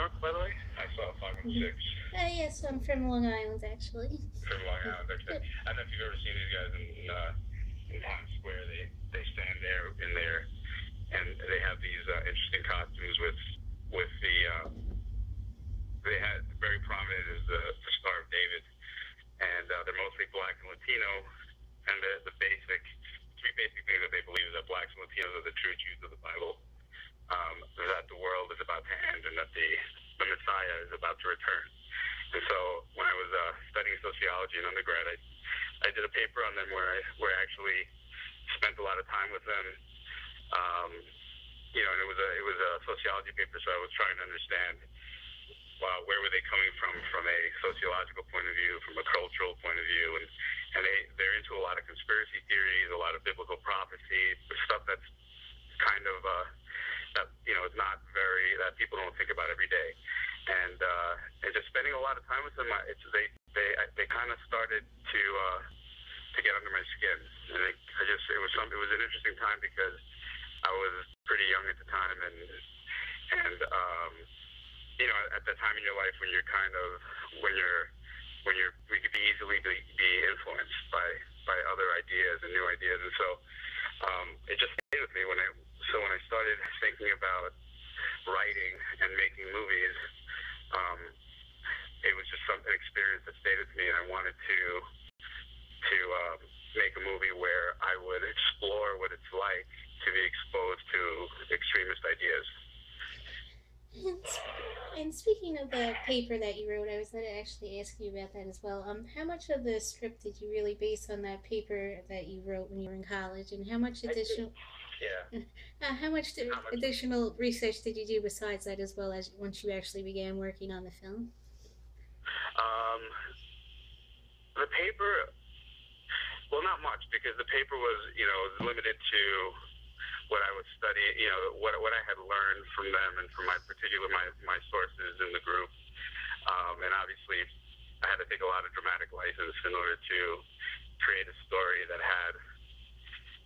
York, by the way? I saw 516. Yes, I'm from Long Island, actually. From Long Island, okay. I don't know if you've ever seen these guys in Times Square. They stand there in there, and they have these interesting costumes with the they had very prominent is the Star of David, and they're mostly black and Latino, and the three basic things that they believe is that blacks and Latinos are the true Jews of the Bible. That the world is about to end and that the Messiah is about to return. And so when I was studying sociology in undergrad, I did a paper on them where I actually spent a lot of time with them. And it was a sociology paper, so I was trying to understand where were they coming from a sociological point of view, from a cultural point of view, and they're into a lot of conspiracy theories, a lot of biblical prophecy, stuff that's kind of that is not very that people don't think about every day, and just spending a lot of time with them, they kind of started to get under my skin, and it was an interesting time because I was pretty young at the time, and at that time in your life when you could be easily be influenced by other ideas and new ideas, and so it just stayed with me when I started thinking about writing and making movies. It was just an experience that stayed with me, and I wanted to make a movie where I would explore what it's like to be exposed to extremist ideas. And speaking of the paper that you wrote, I was going to actually ask you about that as well. How much of the script did you really base on that paper that you wrote when you were in college, and how much additional? How much additional research did you do besides that, as well as once you actually began working on the film? The paper, well, not much, because the paper was, limited to what I was studying, what I had learned from them and from my sources in the group. And obviously, I had to take a lot of dramatic license in order to create a story that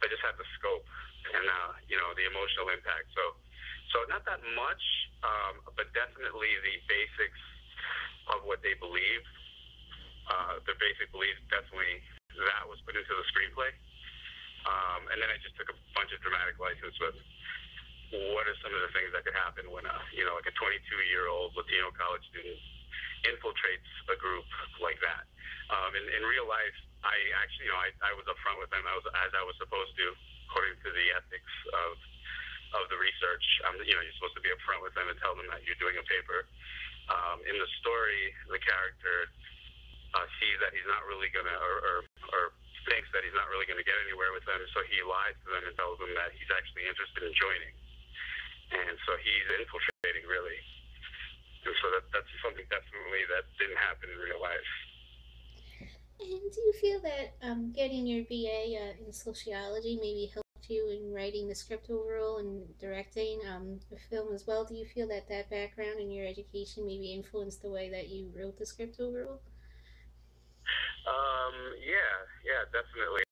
just had the scope and the emotional impact. So not that much, but definitely the basics of what they believe. Their basic beliefs, definitely that was put into the screenplay. And then I just took a bunch of dramatic license with what are some of the things that could happen when like a 22-year-old Latino college student infiltrates a group like that. In real life, I actually, I was upfront with them as I was supposed to, according to the ethics of the research. You're supposed to be upfront with them and tell them that you're doing a paper. In the story, the character sees that he's not really gonna, or thinks that he's not really gonna get anywhere with them, so he lies to them and tells them that he's actually interested in joining, and so he's infiltrating, really. And so that's something definitely that didn't happen in real life. And do you feel that getting your BA in sociology maybe helped you in writing the script overall and directing the film as well? Do you feel that background in your education maybe influenced the way that you wrote the script overall? Yeah, definitely.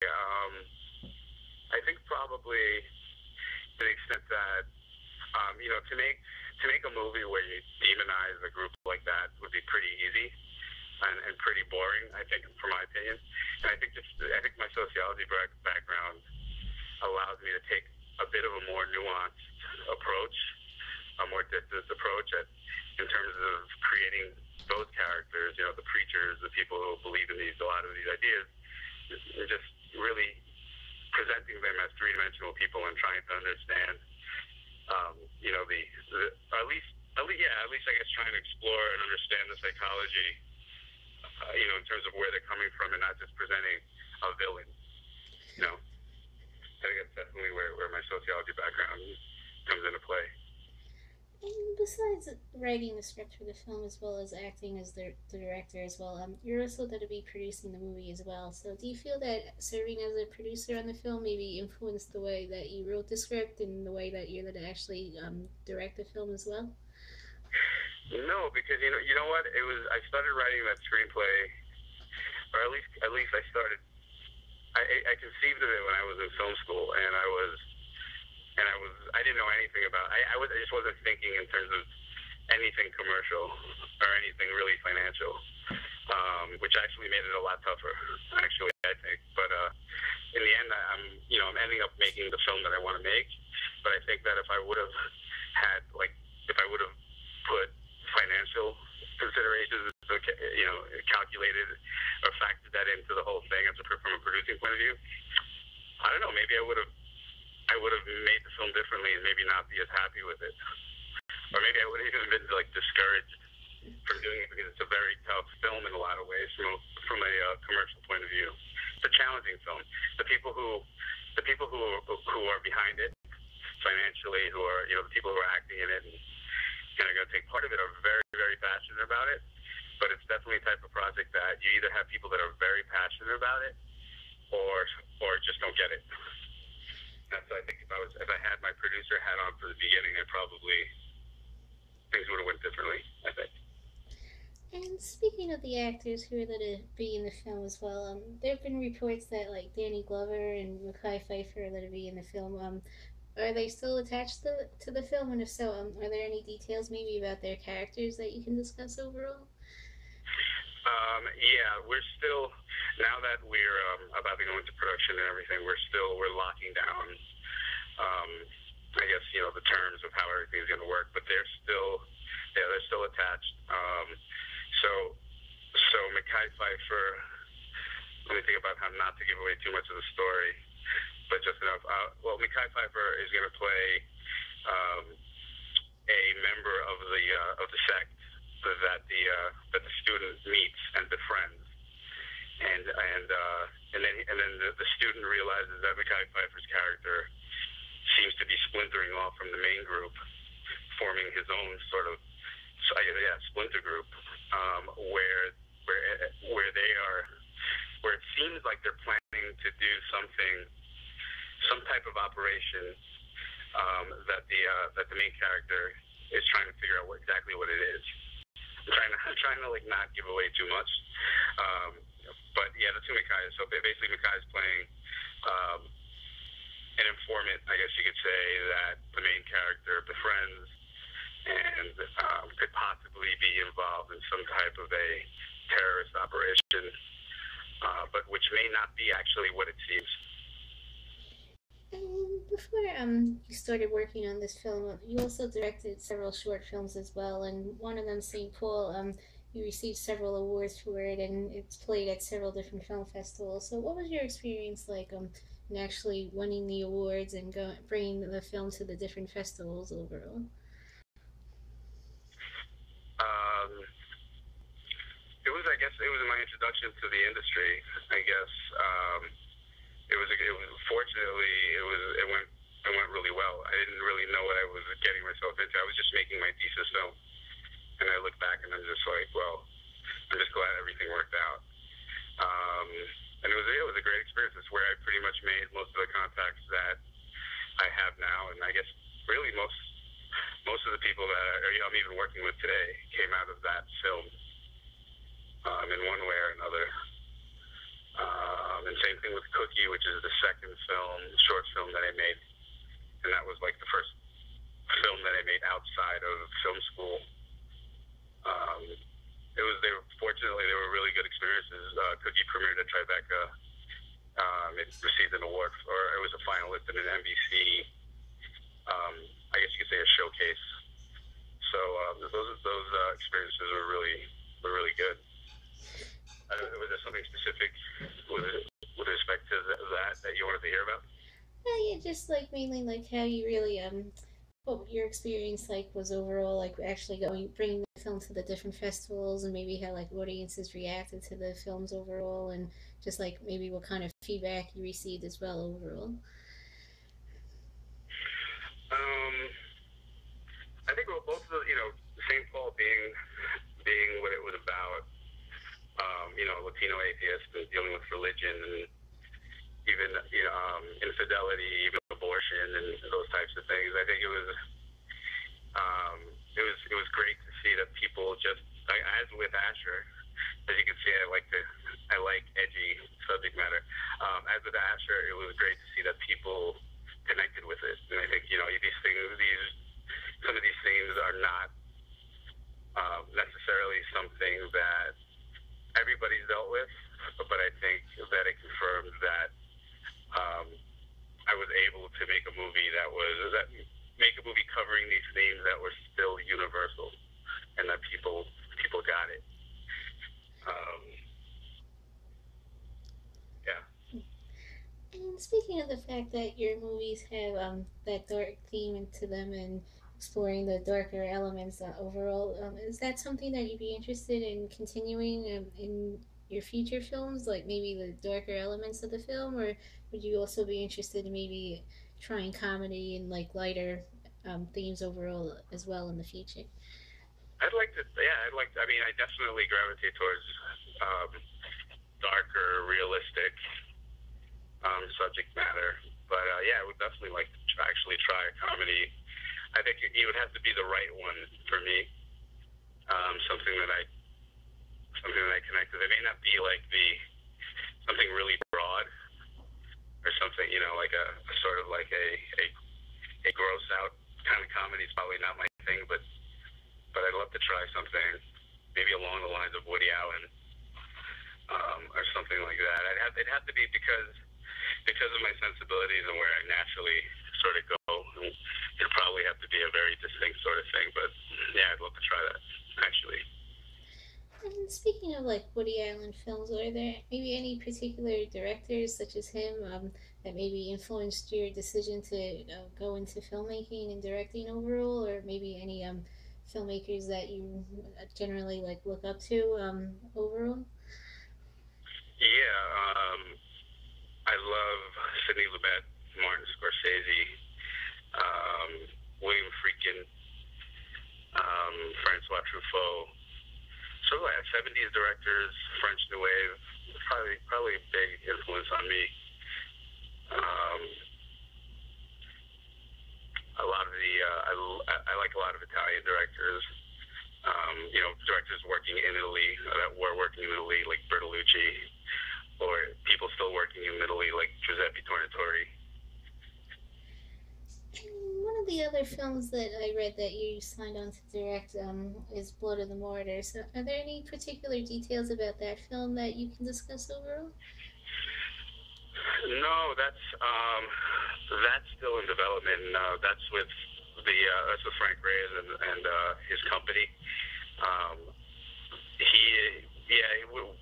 I think probably to the extent that to make a movie where you demonize a group like that would be pretty easy and pretty boring, I think, from my opinion. And I think my sociology background allows me to take a bit of a more nuanced approach, a more distanced approach in terms of creating those characters, the preachers, the people who believe in a lot of these ideas, and just really presenting them as three-dimensional people and trying to understand, at least I guess trying to explore and understand the psychology, in terms of where they're coming from, and not just presenting a villain. I think that's definitely where my sociology background comes into play. And besides writing the script for the film as well as acting as the director as well, you're also going to be producing the movie as well. So do you feel that serving as a producer on the film maybe influenced the way that you wrote the script and the way that you're going to actually direct the film as well? No, because you know what? I started writing that screenplay, or at least I started. I conceived of it when I was in film school, and I didn't know anything about. I just wasn't thinking in terms of anything commercial or anything really financial, which actually made it a lot tougher, actually, I think. But in the end, I'm ending up making the film that I want to make. But I think that if I would have put financial considerations, calculated or factored that into the whole thing from a producing point of view, I don't know, maybe I would have made the film differently and maybe not be as happy with it. Or maybe I would have even been discouraged from doing it because it's a very tough film in a lot of ways from a commercial point of view. It's a challenging film. The people who are behind it financially, who are the people who are acting in it and kind of going to take part of it, are very, very passionate about it. But it's definitely a type of project that you either have people that are very passionate about it or just don't get it. That's why I think if I had my producer hat on for the beginning, things would have went differently, I think. And speaking of the actors who are going to be in the film as well, there have been reports that Danny Glover and Mekhi Phifer are going to be in the film. Are they still attached to the film? And if so, are there any details maybe about their characters that you can discuss overall? Yeah, we're still, now that we're about to go into production and everything, we're locking down, I guess, the terms of how everything's going to work, but they're still attached. So Mekhi Phifer, let me think about how not to give away too much of the story, but just enough. Mekhi Phifer is going to play a member of the sect that the student meets and befriends, and then the student realizes that Mekhi Phifer's character seems to be splintering off from the main group, forming his own sort of splinter group, where it seems like they're planning to do some type of operation that the main character is trying to figure out exactly what it is. I'm trying to not give away too much, but yeah, that's who Mekhi is. So basically, Mekhi is playing an informant, I guess you could say, that the main character befriends and could possibly be involved in some type of a terrorist operation, but which may not be actually what it seems. Before you started working on this film, you also directed several short films as well, and one of them, St. Paul, you received several awards for it, and it's played at several different film festivals. So what was your experience like in actually winning the awards and bringing the film to the different festivals overall? It was my introduction to the industry, I guess. Fortunately, it went really well. I didn't really know what I was getting myself into. I was just making my thesis film, and I look back and I'm just like, well, I'm just glad everything worked out. And it was a great experience. It's where I pretty much made most of the contacts that I have now, and I guess really most of the people that I'm even working with today came out of that film, in one way or another. And same thing with Cookie, which is the second short film that I made, and that was the first film that I made outside of film school. Fortunately, they were really good experiences. Cookie premiered at Tribeca. It received an award it was a finalist in an NBC, I guess you could say a showcase. So those experiences were really good. Was there something specific with respect to that you wanted to hear about? Yeah, just mainly how you really what your experience was overall, actually bringing the film to the different festivals, and maybe how audiences reacted to the films overall, and just maybe what kind of feedback you received as well overall. I think both of the St. Paul being what it was about, Latino atheists and dealing with religion and even infidelity, even abortion and those types of things. I think it was great to see that people just, as with Asher, as you can see, I like edgy subject matter. As with Asher, it was great to see that people connected with it, and I think some of these things are not that make a movie covering these themes that were still universal and that people got it. Yeah. And speaking of the fact that your movies have that dark theme into them and exploring the darker elements overall, is that something that you'd be interested in continuing in your future films, like maybe the darker elements of the film, or would you also be interested in maybe trying comedy and like lighter themes overall as well in the future? I'd like to, I mean, I definitely gravitate towards darker, realistic subject matter. But yeah, I would definitely like to actually try a comedy. I think it would have to be the right one for me. Something that I connect with. It may not be like something really broad or something, like a sort of like a gross out kind of comedy is probably not my thing, but I'd love to try something maybe along the lines of Woody Allen, or something like that. It'd have to be because of my sensibilities and where I naturally sort of go. It'd probably have to be a very distinct sort of thing, but yeah, I'd love to try that actually. And speaking of like Woody Allen films, are there maybe any particular directors such as him that maybe influenced your decision to go into filmmaking and directing overall, or maybe any filmmakers that you generally like look up to overall? Yeah, I love Sidney Lumet, Martin Scorsese, William Friedkin, Francois Truffaut. Sort of like 70s directors, French New Wave, probably a big influence on me. A lot of I like a lot of Italian directors. Directors working in Italy that were working in Italy, like Bertolucci, or people still working in Italy, like Giuseppe Tornatore. One of the other films that I read that you signed on to direct is Blood of the Martyrs. So are there any particular details about that film that you can discuss overall? No, that's still in development. That's with Frank Reyes and his company.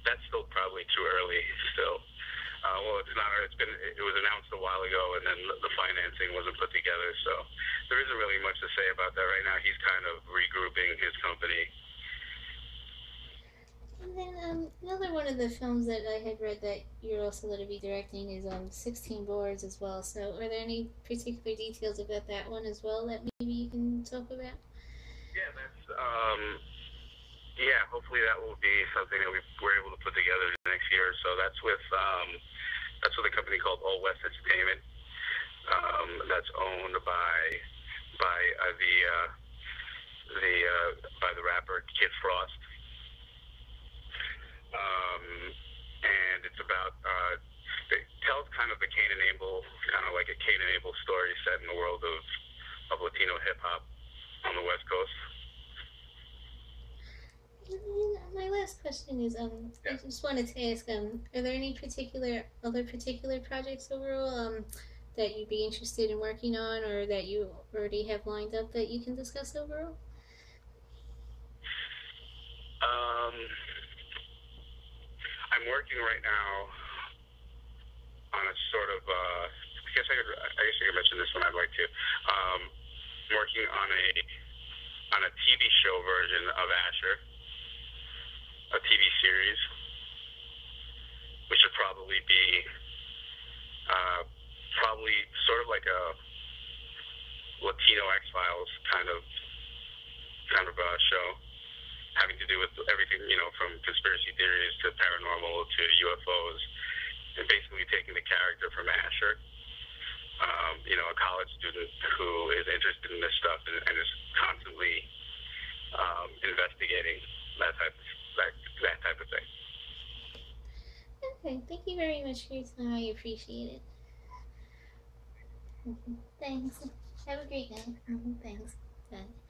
That's still probably too early still. Well, it's not. It was announced a while ago, and then the financing wasn't put together. So there isn't really much to say about that right now. He's kind of regrouping his company. And then another one of the films that I had read that you're also going to be directing is 16 Boards as well. So are there any particular details about that one as well that maybe you can talk about? Yeah, hopefully that will be something that we're able to put together next year. So that's with a company called All West Entertainment. That's owned by the rapper Kid Frost. And it's about it tells kind of the Cain and Abel, kind of like a Cain and Abel story set in the world of Latino hip hop on the West Coast. And my last question is, I just wanted to ask, are there any other particular projects overall that you'd be interested in working on, or that you already have lined up that you can discuss overall? I'm working right now on a sort of. I guess I could mention this one. I'd like to. I'm working on a TV show version of Asher, a TV series, which would probably be probably sort of like a Latino X-Files kind of show, having to do with everything, from conspiracy theories to paranormal to UFOs, and basically taking the character from Asher, a college student who is interested in this stuff and is constantly investigating that type of thing. Okay, thank you very much for your time. I appreciate it. Thanks. Have a great night. Thanks. Bye.